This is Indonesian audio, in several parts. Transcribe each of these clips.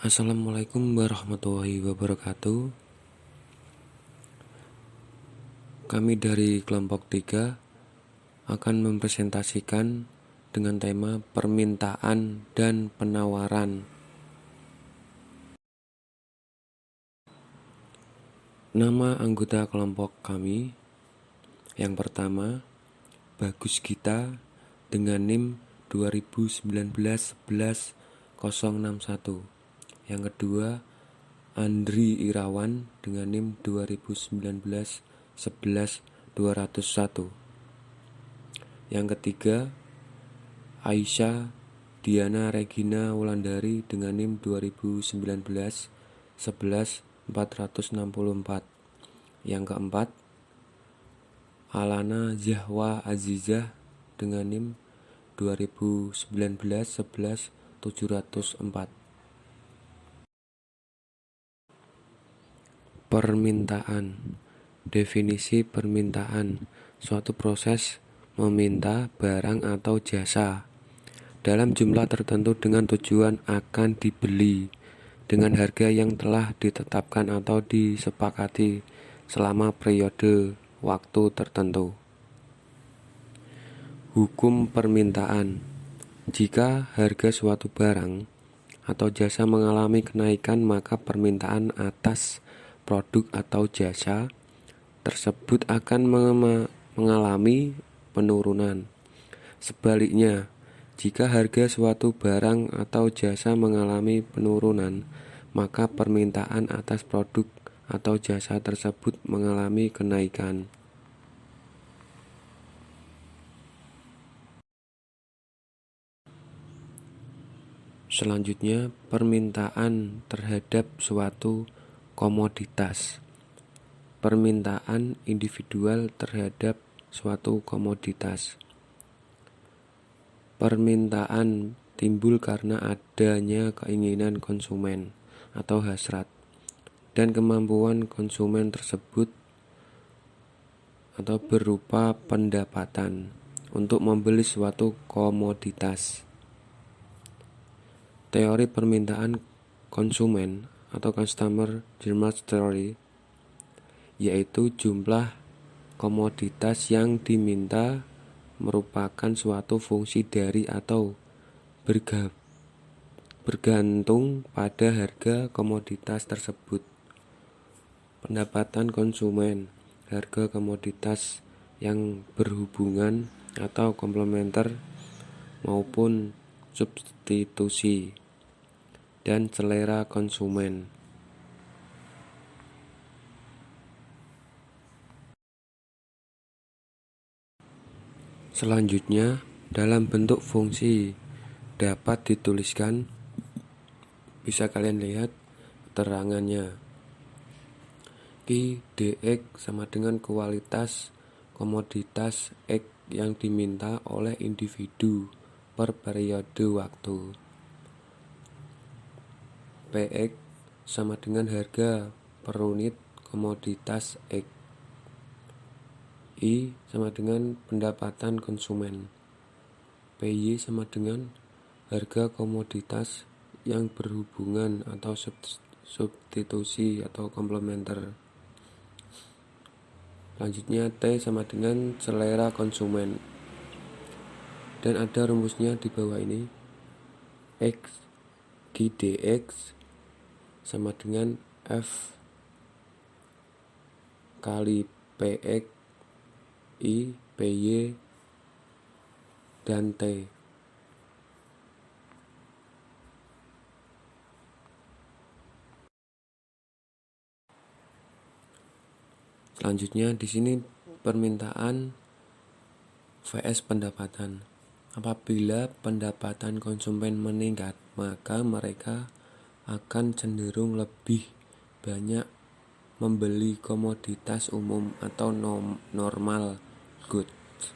Assalamualaikum warahmatullahi wabarakatuh. Kami dari kelompok 3 akan mempresentasikan dengan tema permintaan dan penawaran. Nama anggota kelompok kami yang pertama Bagus Gita dengan NIM 2019-11-061. Yang kedua Andri Irawan dengan NIM 2019-11-201. Yang ketiga Aisyah Diana Regina Wulandari dengan NIM 2019-11-464. Yang keempat Alana Zahwa Azizah dengan NIM 2019-11-704. Permintaan. Definisi permintaan: suatu proses meminta barang atau jasa dalam jumlah tertentu dengan tujuan akan dibeli dengan harga yang telah ditetapkan atau disepakati selama periode waktu tertentu. Hukum permintaan: jika harga suatu barang atau jasa mengalami kenaikan, maka permintaan atas produk atau jasa tersebut akan mengalami penurunan. Sebaliknya, jika harga suatu barang atau jasa mengalami penurunan, maka permintaan atas produk atau jasa tersebut mengalami kenaikan. Selanjutnya, permintaan terhadap suatu komoditas. Permintaan individual terhadap suatu komoditas. Permintaan timbul karena adanya keinginan konsumen atau hasrat dan kemampuan konsumen tersebut atau berupa pendapatan untuk membeli suatu komoditas. Teori permintaan konsumen atau customer demand theory yaitu jumlah komoditas yang diminta merupakan suatu fungsi dari atau bergantung pada harga komoditas tersebut. Pendapatan konsumen, harga komoditas yang berhubungan atau komplementer maupun substitusi, dan selera konsumen. Selanjutnya, dalam bentuk fungsi dapat dituliskan, bisa kalian lihat keterangannya. Q dx sama dengan kualitas komoditas X yang diminta oleh individu per periode waktu. Px sama dengan harga per unit komoditas X. I sama dengan pendapatan konsumen. PY sama dengan harga komoditas yang berhubungan atau substitusi atau komplementer. Selanjutnya T sama dengan selera konsumen. Dan ada rumusnya di bawah ini. X Q dx sama dengan F kali PX I, PY, dan T. Selanjutnya di sini permintaan vs pendapatan. Apabila pendapatan konsumen meningkat, maka mereka akan cenderung lebih banyak membeli komoditas umum atau normal goods.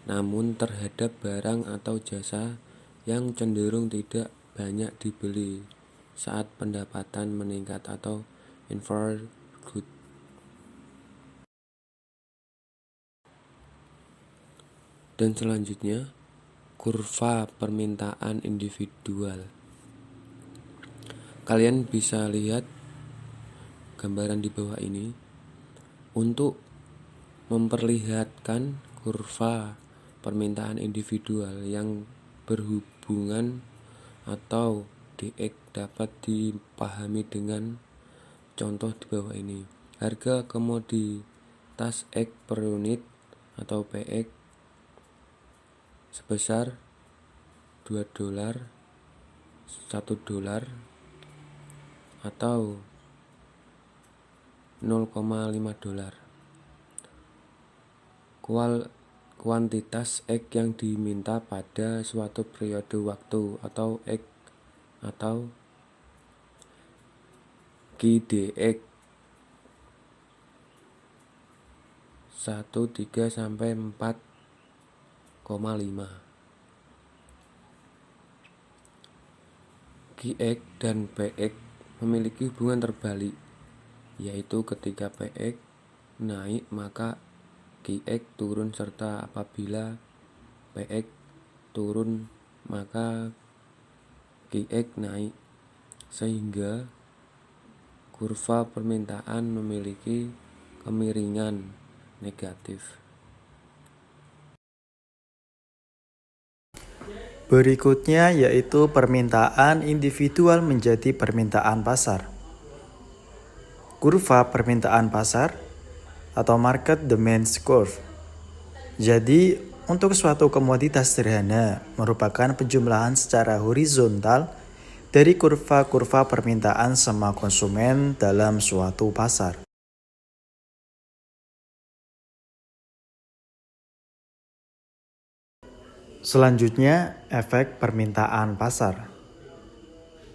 Namun terhadap barang atau jasa yang cenderung tidak banyak dibeli saat pendapatan meningkat atau inferior good. Dan selanjutnya, kurva permintaan individual. Kalian bisa lihat gambaran di bawah ini untuk memperlihatkan kurva permintaan individual yang berhubungan atau DX dapat dipahami dengan contoh di bawah ini. Harga komoditas X per unit atau PX sebesar $2, $1 atau $0,5. Kuantitas X yang diminta pada suatu periode waktu atau X atau QDX 13 sampai 4,5. QX dan PX memiliki hubungan terbalik, yaitu ketika PX naik maka QX turun, serta apabila PX turun maka QX naik, sehingga kurva permintaan memiliki kemiringan negatif. Berikutnya yaitu permintaan individual menjadi permintaan pasar. Kurva permintaan pasar atau market demand curve. Jadi, untuk suatu komoditas sederhana merupakan penjumlahan secara horizontal dari kurva-kurva permintaan semua konsumen dalam suatu pasar. Selanjutnya, efek permintaan pasar.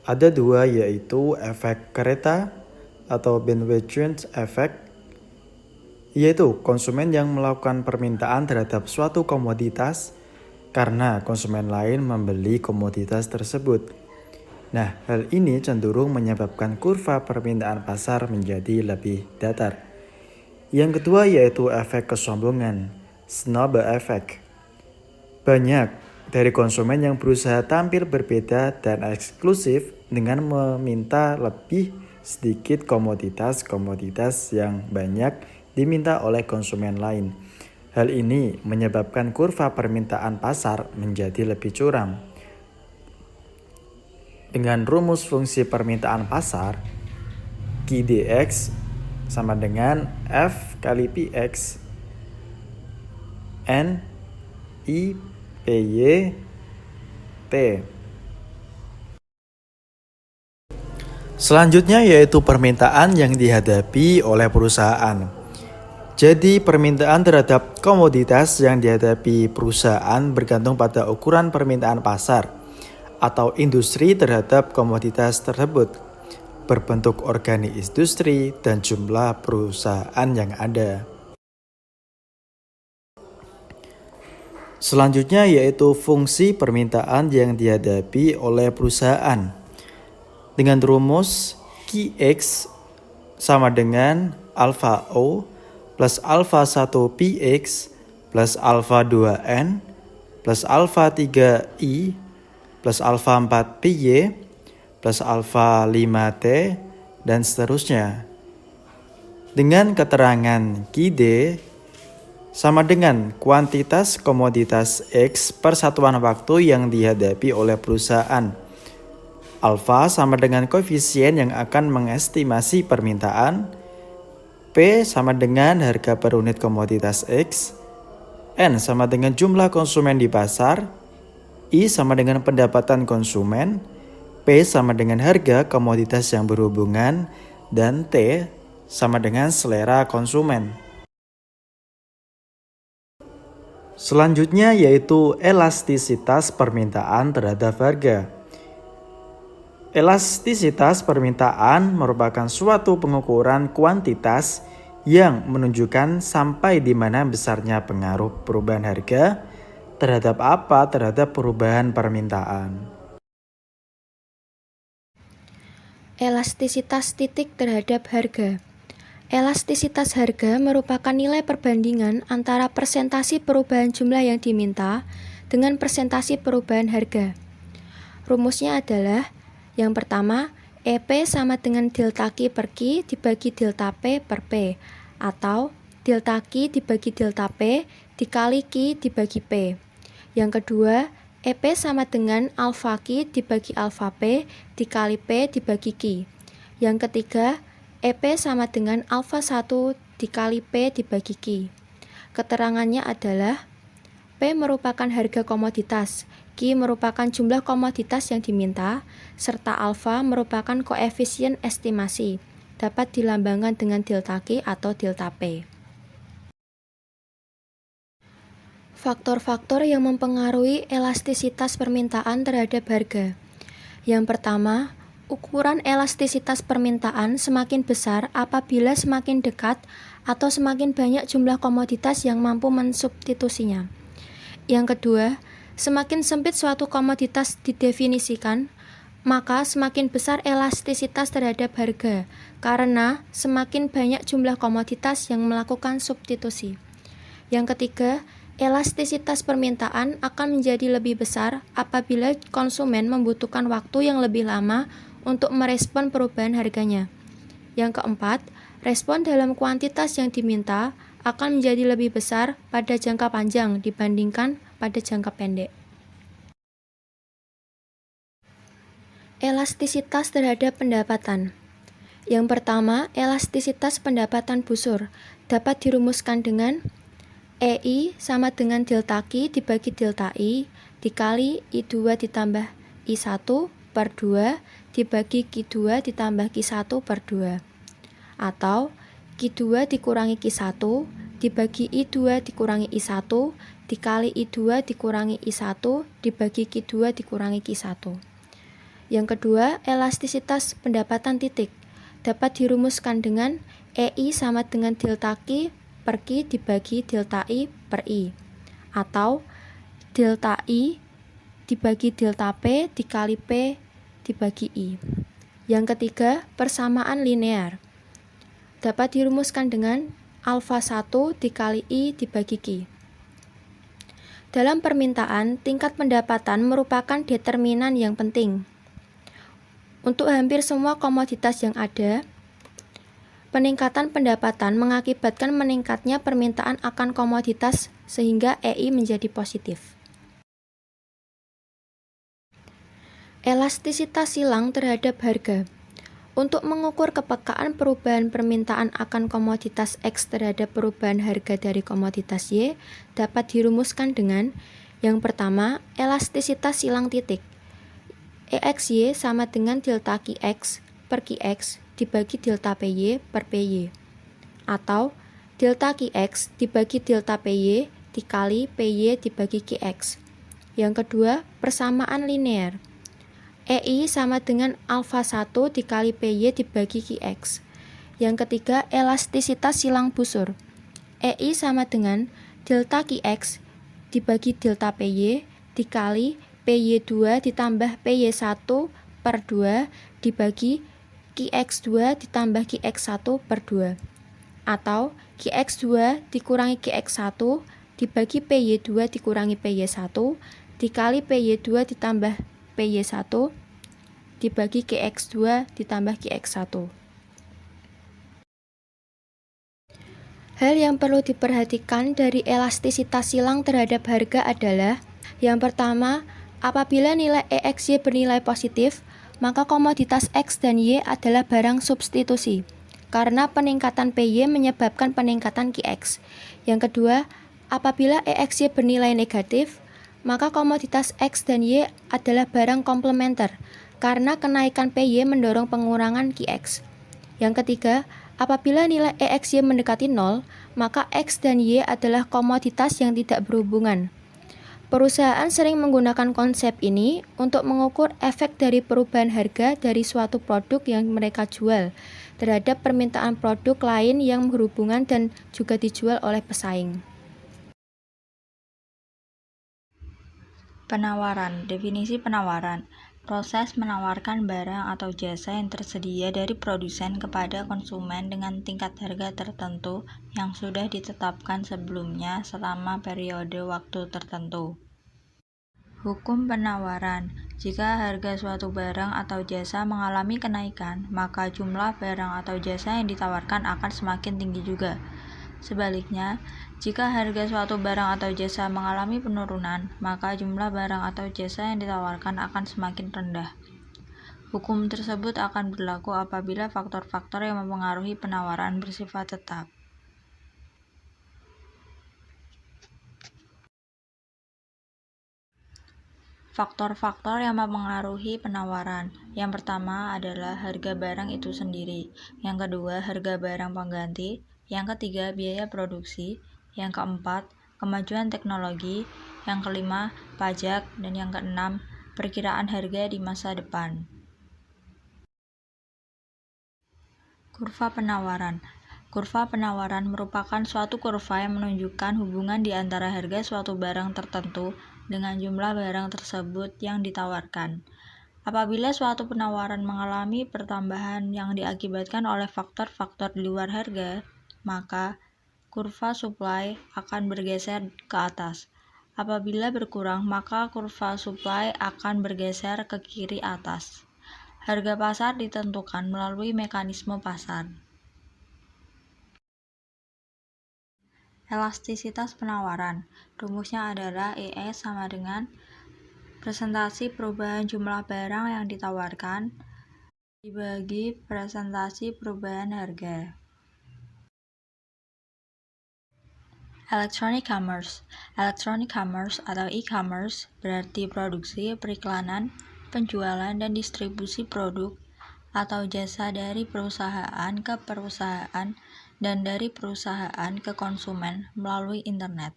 Ada dua, yaitu efek kereta atau bandwagon effect, yaitu konsumen yang melakukan permintaan terhadap suatu komoditas karena konsumen lain membeli komoditas tersebut. Nah, hal ini cenderung menyebabkan kurva permintaan pasar menjadi lebih datar. Yang kedua yaitu efek kesombongan, snowball effect. Banyak dari konsumen yang berusaha tampil berbeda dan eksklusif dengan meminta lebih sedikit komoditas yang banyak diminta oleh konsumen lain. Hal ini menyebabkan kurva permintaan pasar menjadi lebih curam. Dengan rumus fungsi permintaan pasar, QDX sama dengan F kali PX N I PY T. Selanjutnya yaitu permintaan yang dihadapi oleh perusahaan. Jadi permintaan terhadap komoditas yang dihadapi perusahaan bergantung pada ukuran permintaan pasar atau industri terhadap komoditas tersebut, berbentuk organik industri dan jumlah perusahaan yang ada. Selanjutnya yaitu fungsi permintaan yang dihadapi oleh perusahaan. Dengan rumus QX sama dengan alfa O plus alfa 1 PX plus alfa 2N plus alfa 3I plus alfa 4 PY plus alfa 5T dan seterusnya. Dengan keterangan QD sama dengan kuantitas komoditas X per satuan waktu yang dihadapi oleh perusahaan. Alfa sama dengan koefisien yang akan mengestimasi permintaan. P sama dengan harga per unit komoditas X. N sama dengan jumlah konsumen di pasar. I sama dengan pendapatan konsumen. P sama dengan harga komoditas yang berhubungan. Dan T sama dengan selera konsumen. Selanjutnya yaitu elastisitas permintaan terhadap harga. Elastisitas permintaan merupakan suatu pengukuran kuantitas yang menunjukkan sampai di mana besarnya pengaruh perubahan harga terhadap perubahan permintaan. Elastisitas titik terhadap harga. Elastisitas harga merupakan nilai perbandingan antara persentase perubahan jumlah yang diminta dengan persentase perubahan harga. Rumusnya adalah yang pertama, EP sama dengan delta Q per Q dibagi delta P per P, atau delta Q dibagi delta P dikali Q dibagi P. Yang kedua, EP sama dengan alfa Q dibagi alfa P dikali P dibagi Q. Yang ketiga, EP sama dengan alfa 1 dikali P dibagi Q. Keterangannya adalah P merupakan harga komoditas, Q merupakan jumlah komoditas yang diminta, serta alfa merupakan koefisien estimasi, dapat dilambangkan dengan delta Q atau delta P. Faktor-faktor yang mempengaruhi elastisitas permintaan terhadap harga. Yang pertama, ukuran elastisitas permintaan semakin besar apabila semakin dekat atau semakin banyak jumlah komoditas yang mampu mensubstitusinya. Yang kedua, semakin sempit suatu komoditas didefinisikan, maka semakin besar elastisitas terhadap harga, karena semakin banyak jumlah komoditas yang melakukan substitusi. Yang ketiga, elastisitas permintaan akan menjadi lebih besar apabila konsumen membutuhkan waktu yang lebih lama untuk merespon perubahan harganya. Yang keempat, respon dalam kuantitas yang diminta akan menjadi lebih besar pada jangka panjang dibandingkan pada jangka pendek. Elastisitas terhadap pendapatan. Yang pertama, elastisitas pendapatan busur dapat dirumuskan dengan EI sama dengan delta Q dibagi delta I dikali I2 ditambah I1 per 2 dibagi Q2 ditambah Q1 per 2. Atau Q2 dikurangi Q1 dibagi I2 dikurangi I1 dikali I2 dikurangi I1 dibagi Q2 dikurangi Q1. Yang kedua, elastisitas pendapatan titik dapat dirumuskan dengan EI sama dengan delta Q per Q dibagi delta I per I, atau delta I dibagi delta P dikali P dibagi I. Yang ketiga, persamaan linear dapat dirumuskan dengan alfa 1 dikali I dibagi Q. Dalam permintaan, tingkat pendapatan merupakan determinan yang penting. Untuk hampir semua komoditas yang ada, peningkatan pendapatan mengakibatkan meningkatnya permintaan akan komoditas sehingga EI menjadi positif. Elastisitas silang terhadap harga. Untuk mengukur kepekaan perubahan permintaan akan komoditas X terhadap perubahan harga dari komoditas Y dapat dirumuskan dengan yang pertama, elastisitas silang titik. EXY sama dengan delta QX per QX dibagi delta PY per PY, atau delta QX dibagi delta PY dikali PY dibagi QX. Yang kedua, persamaan linear. EI sama dengan alfa 1 dikali PY dibagi QX. Yang ketiga, elastisitas silang busur. EI sama dengan delta QX dibagi delta PY dikali PY2 ditambah PY1 per 2 dibagi QX2 ditambah QX1 per 2. Atau QX2 dikurangi QX1 dibagi PY2 dikurangi PY1 dikali PY2 ditambah PY1 dibagi QX2 ditambah QX1. Hal yang perlu diperhatikan dari elastisitas silang terhadap harga adalah yang pertama, apabila nilai EXY bernilai positif, maka komoditas X dan Y adalah barang substitusi, karena peningkatan PY menyebabkan peningkatan QX. Yang kedua, apabila EXY bernilai negatif, maka komoditas X dan Y adalah barang komplementer, karena kenaikan PY mendorong pengurangan QX. Yang ketiga, apabila nilai EXY mendekati 0, maka X dan Y adalah komoditas yang tidak berhubungan. Perusahaan sering menggunakan konsep ini untuk mengukur efek dari perubahan harga dari suatu produk yang mereka jual terhadap permintaan produk lain yang berhubungan dan juga dijual oleh pesaing. Penawaran. Definisi penawaran. Proses menawarkan barang atau jasa yang tersedia dari produsen kepada konsumen dengan tingkat harga tertentu yang sudah ditetapkan sebelumnya selama periode waktu tertentu. Hukum penawaran. Jika harga suatu barang atau jasa mengalami kenaikan, maka jumlah barang atau jasa yang ditawarkan akan semakin tinggi juga. Sebaliknya, jika harga suatu barang atau jasa mengalami penurunan, maka jumlah barang atau jasa yang ditawarkan akan semakin rendah. Hukum tersebut akan berlaku apabila faktor-faktor yang mempengaruhi penawaran bersifat tetap. Faktor-faktor yang mempengaruhi penawaran. Yang pertama adalah harga barang itu sendiri. Yang kedua, harga barang pengganti. Yang ketiga, biaya produksi. Yang keempat, kemajuan teknologi. Yang kelima, pajak. Dan yang keenam, perkiraan harga di masa depan. Kurva penawaran. Kurva penawaran merupakan suatu kurva yang menunjukkan hubungan di antara harga suatu barang tertentu dengan jumlah barang tersebut yang ditawarkan. Apabila suatu penawaran mengalami pertambahan yang diakibatkan oleh faktor-faktor di luar harga, maka kurva supply akan bergeser ke atas. Apabila berkurang, maka kurva supply akan bergeser ke kiri atas. Harga pasar ditentukan melalui mekanisme pasar. Elastisitas penawaran. Rumusnya adalah ES sama dengan presentasi perubahan jumlah barang yang ditawarkan dibagi presentasi perubahan harga. Electronic commerce. Electronic commerce atau e-commerce berarti produksi, periklanan, penjualan, dan distribusi produk atau jasa dari perusahaan ke perusahaan dan dari perusahaan ke konsumen melalui internet.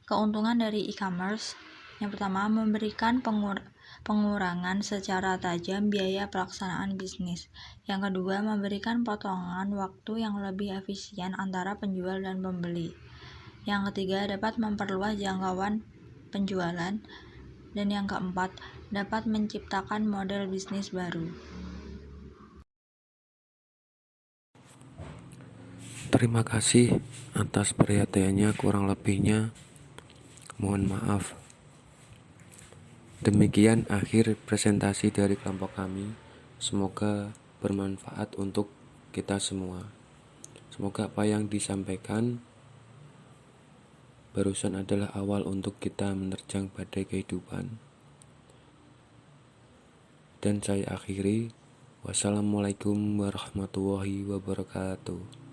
Keuntungan dari e-commerce, yang pertama, memberikan pengurangan secara tajam biaya pelaksanaan bisnis. Yang kedua, memberikan potongan waktu yang lebih efisien antara penjual dan pembeli. Yang ketiga, dapat memperluas jangkauan penjualan. Dan yang keempat, dapat menciptakan model bisnis baru. Terima kasih atas perhatiannya, kurang lebihnya mohon maaf. Demikian akhir presentasi dari kelompok kami. Semoga bermanfaat untuk kita semua. Semoga apa yang disampaikan barusan adalah awal untuk kita menerjang badai kehidupan. Dan saya akhiri. Wassalamualaikum warahmatullahi wabarakatuh.